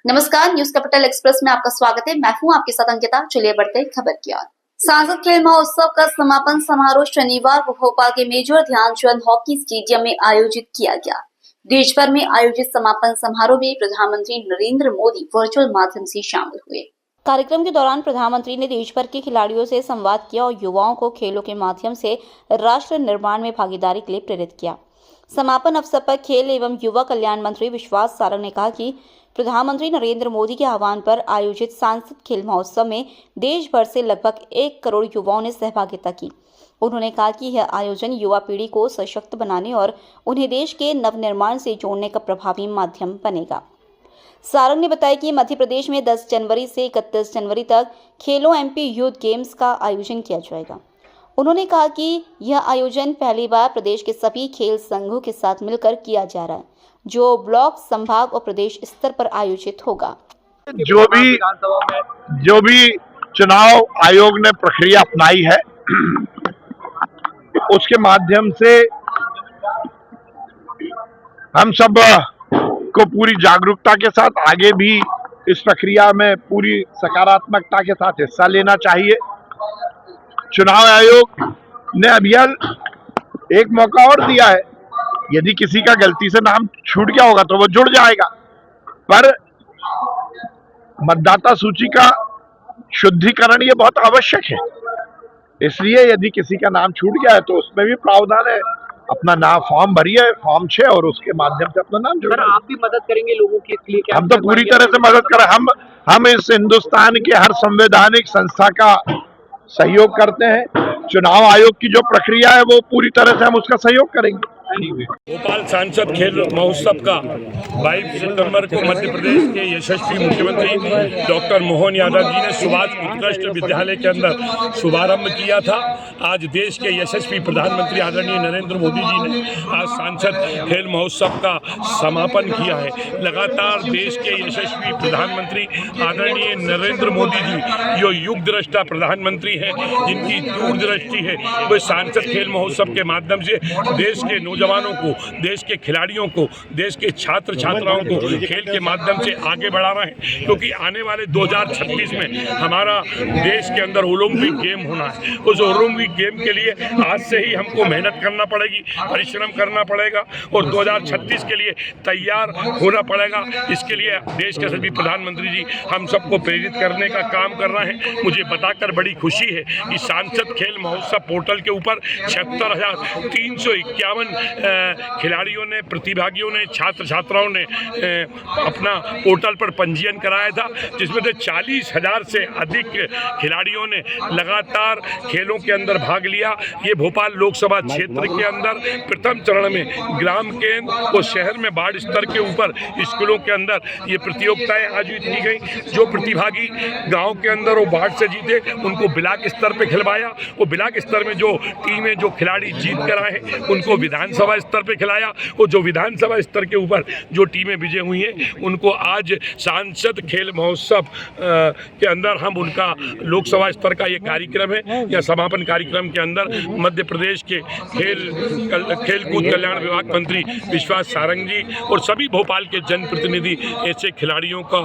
नमस्कार, news capital express में आपका स्वागत है। मैं हूं आपके साथ अंकिता। चलिए बढ़ते खबर की ओर। सांसद खेल महोत्सव का समापन समारोह शनिवार को भोपाल के मेजर ध्यानचंद हॉकी स्टेडियम में आयोजित किया गया। देश भर में आयोजित समापन समारोह में प्रधानमंत्री नरेंद्र मोदी वर्चुअल माध्यम से शामिल हुए। कार्यक्रम के दौरान प्रधानमंत्री ने देश भर के खिलाड़ियों से संवाद किया और युवाओं को खेलों के माध्यम से राष्ट्र निर्माण में भागीदारी के लिए प्रेरित किया। समापन अवसर पर खेल एवं युवा कल्याण मंत्री विश्वास सारंग ने कहा कि प्रधानमंत्री नरेंद्र मोदी के आह्वान पर आयोजित सांसद खेल महोत्सव में देश भर से लगभग 1 करोड़ युवाओं ने सहभागिता की। उन्होंने कहा कि यह आयोजन युवा पीढ़ी को सशक्त बनाने और उन्हें देश के नवनिर्माण से जोड़ने का प्रभावी माध्यम बनेगा। सारंग ने बताया कि मध्य प्रदेश में 10 जनवरी से 31 जनवरी तक खेलो एमपी यूथ गेम्स का आयोजन किया जाएगा। उन्होंने कहा कि यह आयोजन पहली बार प्रदेश के सभी खेल संघों के साथ मिलकर किया जा रहा है, जो ब्लॉक, संभाग और प्रदेश स्तर पर आयोजित होगा। जो भी चुनाव आयोग ने प्रक्रिया अपनाई है, उसके माध्यम से हम सब को पूरी जागरूकता के साथ आगे भी इस प्रक्रिया में पूरी सकारात्मकता के साथ हिस्सा लेना चाहिए। चुनाव आयोग ने अभी एक मौका और दिया है। यदि किसी का गलती से नाम छूट गया होगा तो वो जुड़ जाएगा, पर मतदाता सूची का शुद्धिकरण ये बहुत आवश्यक है। इसलिए यदि किसी का नाम छूट गया है तो उसमें भी प्रावधान है। अपना नाम फॉर्म भरिए, फॉर्म 6, और उसके माध्यम से अपना नाम जुड़ा। आप भी मदद करेंगे लोगों की इसके लिए? हम तो पूरी तरह से मदद करें। हम इस हिंदुस्तान के हर संवैधानिक संस्था का सहयोग करते हैं। चुनाव आयोग की जो प्रक्रिया है वो पूरी तरह से हम उसका सहयोग करेंगे। भोपाल सांसद खेल महोत्सव का 22 सितंबर को मध्य प्रदेश के यशस्वी मुख्यमंत्री डॉक्टर मोहन यादव जी ने सुभाष उत्कृष्ट विद्यालय के अंदर शुभारंभ किया था। आज देश के यशस्वी प्रधानमंत्री आदरणीय नरेंद्र मोदी जी ने आज सांसद खेल महोत्सव का समापन किया है। लगातार देश के यशस्वी प्रधानमंत्री आदरणीय नरेंद्र मोदी जी जो युग दृष्टा प्रधानमंत्री हैं, जिनकी दूरदृष्टि है, वे सांसद खेल महोत्सव के माध्यम से देश के नौजवानों को, देश के खिलाड़ियों को, देश के छात्र छात्राओं को खेल के माध्यम से आगे बढ़ा रहे हैं। क्योंकि आने वाले 2036 में हमारा देश के अंदर ओलंपिक गेम होना है। उस ओलंपिक गेम के लिए आज से ही हमको मेहनत करना पड़ेगी, परिश्रम करना पड़ेगा और 2036 के लिए तैयार होना पड़ेगा। इसके लिए देश के सभी प्रधानमंत्री जी हम सबको प्रेरित करने का काम कर रहे हैं। मुझे बताकर बड़ी खुशी है कि सांसद खेल महोत्सव पोर्टल के ऊपर 76,351 खिलाड़ियों ने, प्रतिभागियों ने, छात्र छात्राओं ने अपना पोर्टल पर पंजीयन कराया था, जिसमें से 40,000 से अधिक खिलाड़ियों ने लगातार खेलों के अंदर भाग लिया। ये भोपाल लोकसभा क्षेत्र के अंदर प्रथम चरण में ग्राम केंद्र और शहर में वार्ड स्तर के ऊपर स्कूलों के अंदर ये प्रतियोगिताएं आयोजित की गई। जो प्रतिभागी गाँव के अंदर और वार्ड से जीते उनको ब्लॉक स्तर पर खिलवाया। वो ब्लॉक स्तर में जो टीमें, जो खिलाड़ी जीत कर आए हैं उनको विधानसभा स्तर पे खिलाया, और जो विधानसभा स्तर के ऊपर जो टीमें विजय हुई हैं उनको आज सांसद खेल महोत्सव के अंदर हम उनका लोकसभा स्तर का ये कार्यक्रम है, या समापन कार्यक्रम के अंदर मध्य प्रदेश के खेलकूद कल्याण विभाग मंत्री विश्वास सारंग जी और सभी भोपाल के जनप्रतिनिधि ऐसे खिलाड़ियों का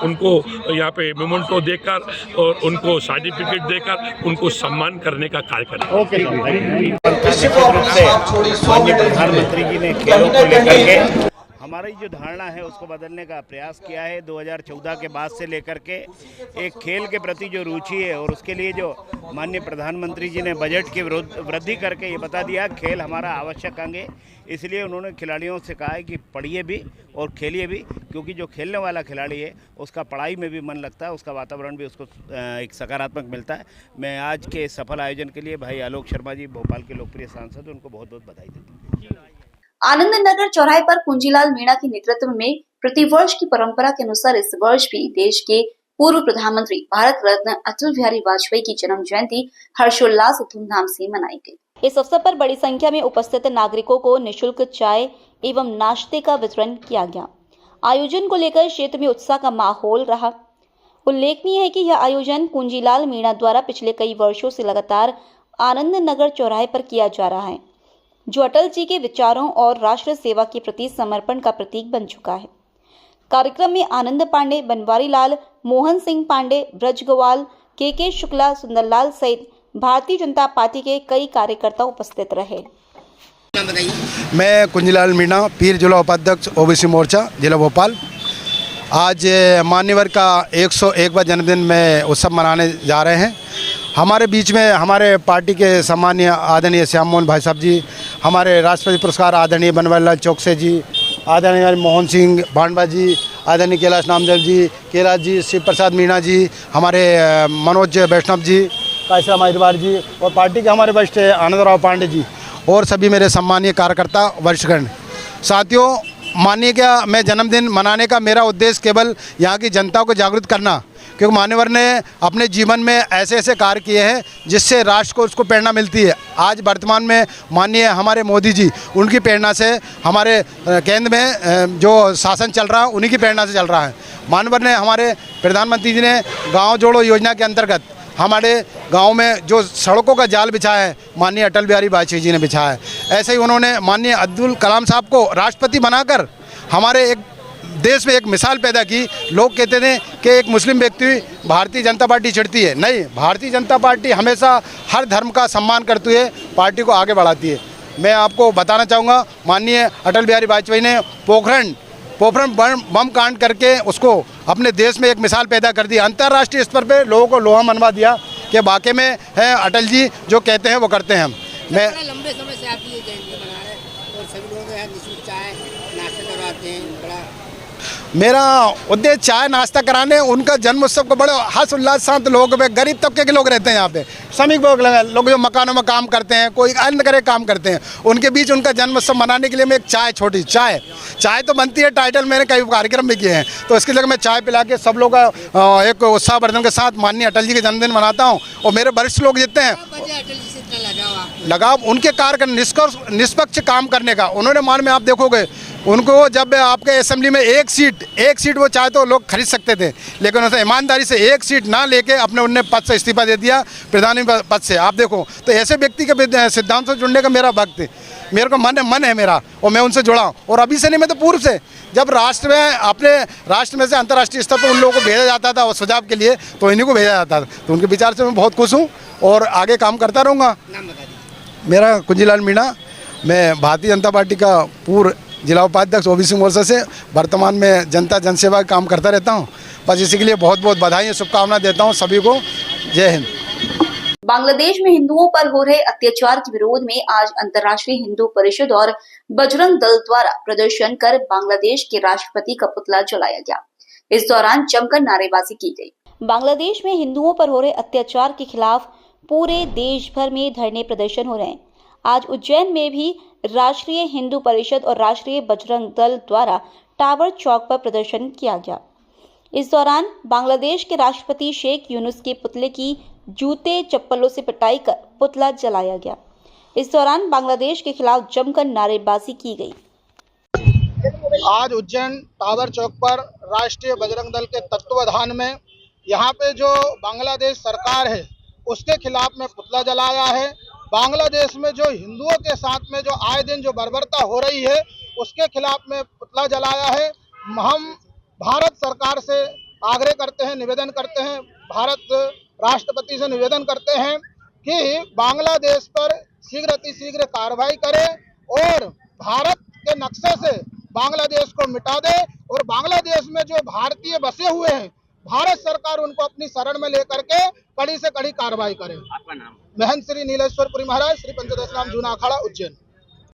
उनको यहाँ पे मेमोंटो देकर और उनको सर्टिफिकेट देकर उनको सम्मान करने का कार्य करें। माननीय प्रधानमंत्री जी ने खेलों को लेकर के हमारी जो धारणा है उसको बदलने का प्रयास किया है। 2014 के बाद से लेकर के एक खेल के प्रति जो रुचि है, और उसके लिए जो माननीय प्रधानमंत्री जी ने बजट की वृद्धि करके ये बता दिया खेल हमारा आवश्यक अंग है। इसलिए उन्होंने खिलाड़ियों से कहा है कि पढ़िए भी और खेलिए भी, क्योंकि जो खेलने वाला खिलाड़ी है उसका पढ़ाई में भी मन लगता है, उसका वातावरण भी उसको एक सकारात्मक मिलता है। मैं आज के सफल आयोजन के लिए भाई आलोक शर्मा जी, भोपाल के लोकप्रिय सांसद, उनको बहुत बहुत बधाई देता हूँ। आनंद नगर चौराहे पर कुंजीलाल मीणा के नेतृत्व में प्रतिवर्ष की परंपरा के अनुसार इस वर्ष भी देश के पूर्व प्रधानमंत्री भारत रत्न अटल बिहारी वाजपेयी की जन्म जयंती हर्षोल्लास धूमधाम से मनाई गई। इस अवसर पर बड़ी संख्या में उपस्थित नागरिकों को निःशुल्क चाय एवं नाश्ते का वितरण किया गया। आयोजन को लेकर क्षेत्र में उत्साह का माहौल रहा। उल्लेखनीय है कि यह आयोजन कुंजीलाल मीणा द्वारा पिछले कई वर्षों से लगातार आनंद नगर चौराहे पर किया जा रहा है, जो अटल जी के विचारों और राष्ट्र सेवा के प्रति समर्पण का प्रतीक बन चुका है। कार्यक्रम में आनंद पांडे, बनवारी लाल, मोहन सिंह पांडे, ब्रज गोवाल, के शुक्ला, सुंदरलाल सहित भारतीय जनता पार्टी के कई कार्यकर्ता उपस्थित रहे। मैं कुंजीलाल मीणा, पीर जिला उपाध्यक्ष ओबीसी मोर्चा जिला भोपाल। आज मान्यवर का 101वां जन्मदिन में उत्सव मनाने जा रहे हैं। हमारे बीच में हमारे पार्टी के सम्मानीय आदरणीय श्याम मोहन भाई साहब जी, हमारे राष्ट्रपति पुरस्कार आदरणीय बनवारी लाल चौकसे जी, आदरणीय मोहन सिंह भांडवा जी, आदरणीय कैलाश नामदेव जी, कैलाश जी, शिव प्रसाद मीणा जी, हमारे मनोज वैष्णव जी, कायसा महिदवार जी और पार्टी के हमारे वरिष्ठ आनंदराव पांडे जी और सभी मेरे सम्मानीय कार्यकर्ता वरिष्ठगण। साथियों, मानिए क्या, मैं जन्मदिन मनाने का मेरा उद्देश्य केवल यहाँ की जनता को जागरूक करना, क्योंकि मान्यवर ने अपने जीवन में ऐसे ऐसे कार्य किए हैं जिससे राष्ट्र को उसको प्रेरणा मिलती है। आज वर्तमान में माननीय हमारे मोदी जी, उनकी प्रेरणा से हमारे केंद्र में जो शासन चल रहा है उन्हीं की प्रेरणा से चल रहा है। मान्यवर ने हमारे प्रधानमंत्री जी ने गाँव जोड़ो योजना के अंतर्गत हमारे गांव में जो सड़कों का जाल बिछाया है, माननीय अटल बिहारी वाजपेयी जी ने बिछाया है। ऐसे ही उन्होंने माननीय अब्दुल कलाम साहब को राष्ट्रपति बनाकर हमारे एक देश में एक मिसाल पैदा की। लोग कहते थे कि एक मुस्लिम व्यक्ति भारतीय जनता पार्टी छिड़ती है, नहीं, भारतीय जनता पार्टी हमेशा हर धर्म का सम्मान करती है, पार्टी को आगे बढ़ाती है। मैं आपको बताना चाहूँगा, माननीय अटल बिहारी वाजपेयी ने पोखरण बम कांड करके उसको अपने देश में एक मिसाल पैदा कर दी। अंतर्राष्ट्रीय स्तर पे लोगों को लोहा मनवा दिया कि वाकई में है अटल जी जो कहते हैं वो करते हैं। मैं लंबे समय से आप ये जयंती मना रहे हैं और सभी लोग निःशुल्क चाय नाश्ता करवाते हैं, बड़ा मेरा उद्देश्य चाय नाश्ता कराने, उनका जन्म उत्सव को बड़े हर्ष उल्लास साथ लोग, गरीब तबके के लोग रहते हैं यहाँ पे, श्रमिक लोग जो मकानों में काम करते हैं, कोई अन्य तरह काम करते हैं, उनके बीच उनका जन्म उत्सव मनाने के लिए मैं एक छोटी चाय तो बनती है, टाइटल मैंने कई कार्यक्रम भी किए हैं, तो इसके लिए मैं चाय पिला के सब लोग का एक उत्साहवर्धन के साथ माननीय अटल जी के जन्मदिन मनाता हूँ। और मेरे वरिष्ठ लोग जितने हैं लगाव उनके कार्य का निष्पक्ष काम करने का। उन्होंने मान में आप देखोगे उनको जब आपके असेंबली में एक सीट वो चाहे तो लोग खरीद सकते थे, लेकिन उन्होंने ईमानदारी से एक सीट ना लेके अपने उन्होंने पद से इस्तीफा दे दिया, प्रधानमंत्री पद से। आप देखो तो ऐसे व्यक्ति के सिद्धांत से जुड़ने का मेरा वक्त है, मेरे को मन है मेरा, और मैं उनसे जुड़ा हूँ। और अभी से नहीं, मैं तो पूर्व से, जब राष्ट्र में अपने राष्ट्र में से अंतर्राष्ट्रीय स्तर पर उन लोगों को भेजा जाता था और सुझाव के लिए, तो इन्हीं को भेजा जाता था। तो उनके विचार से मैं बहुत खुश हूँ और आगे काम करता रहूँगा। मेरा कुंजीलाल मीणा, मैं भारतीय जनता पार्टी का पूर्व जिला उपाध्यक्ष ओबीसी मोर्चा से वर्तमान में जनता जनसेवा का काम करता रहता हूं। बस इसी के लिए बहुत बहुत बधाई, शुभकामनाएं देता हूं सभी को। जय हिंद। बांग्लादेश में हिंदुओं पर हो रहे अत्याचार के विरोध में आज अंतर्राष्ट्रीय हिंदू परिषद और बजरंग दल द्वारा प्रदर्शन कर बांग्लादेश के राष्ट्रपति का पुतला जलाया गया। इस दौरान जमकर नारेबाजी की गई। बांग्लादेश में हिंदुओं पर हो रहे अत्याचार के खिलाफ पूरे देश भर में धरने प्रदर्शन हो रहे हैं। आज उज्जैन में भी राष्ट्रीय हिंदू परिषद और राष्ट्रीय बजरंग दल द्वारा टावर चौक पर प्रदर्शन किया गया। इस दौरान बांग्लादेश के राष्ट्रपति शेख यूनुस के पुतले की जूते चप्पलों से पिटाई कर पुतला जलाया गया। इस दौरान बांग्लादेश के खिलाफ जमकर नारेबाजी की गई। आज उज्जैन टावर चौक पर राष्ट्रीय बजरंग दल के तत्वावधान में यहाँ पे जो बांग्लादेश सरकार है उसके खिलाफ में पुतला जलाया है। बांग्लादेश में जो हिंदुओं के साथ में जो आए दिन जो बर्बरता हो रही है उसके खिलाफ में पुतला जलाया है। हम भारत सरकार से आग्रह करते हैं, निवेदन करते हैं, भारत राष्ट्रपति से निवेदन करते हैं कि बांग्लादेश पर शीघ्र अतिशीघ्र कार्रवाई करे और भारत के नक्शे से बांग्लादेश को मिटा दे और बांग्लादेश में जो भारतीय बसे हुए हैं भारत सरकार उनको अपनी शरण में लेकर के कड़ी से कड़ी कार्रवाई करे। आपका नाम? महंत श्री नीलेश्वर पुरी महाराज, श्री पंचदश नाम जूना अखाड़ा, उज्जैन।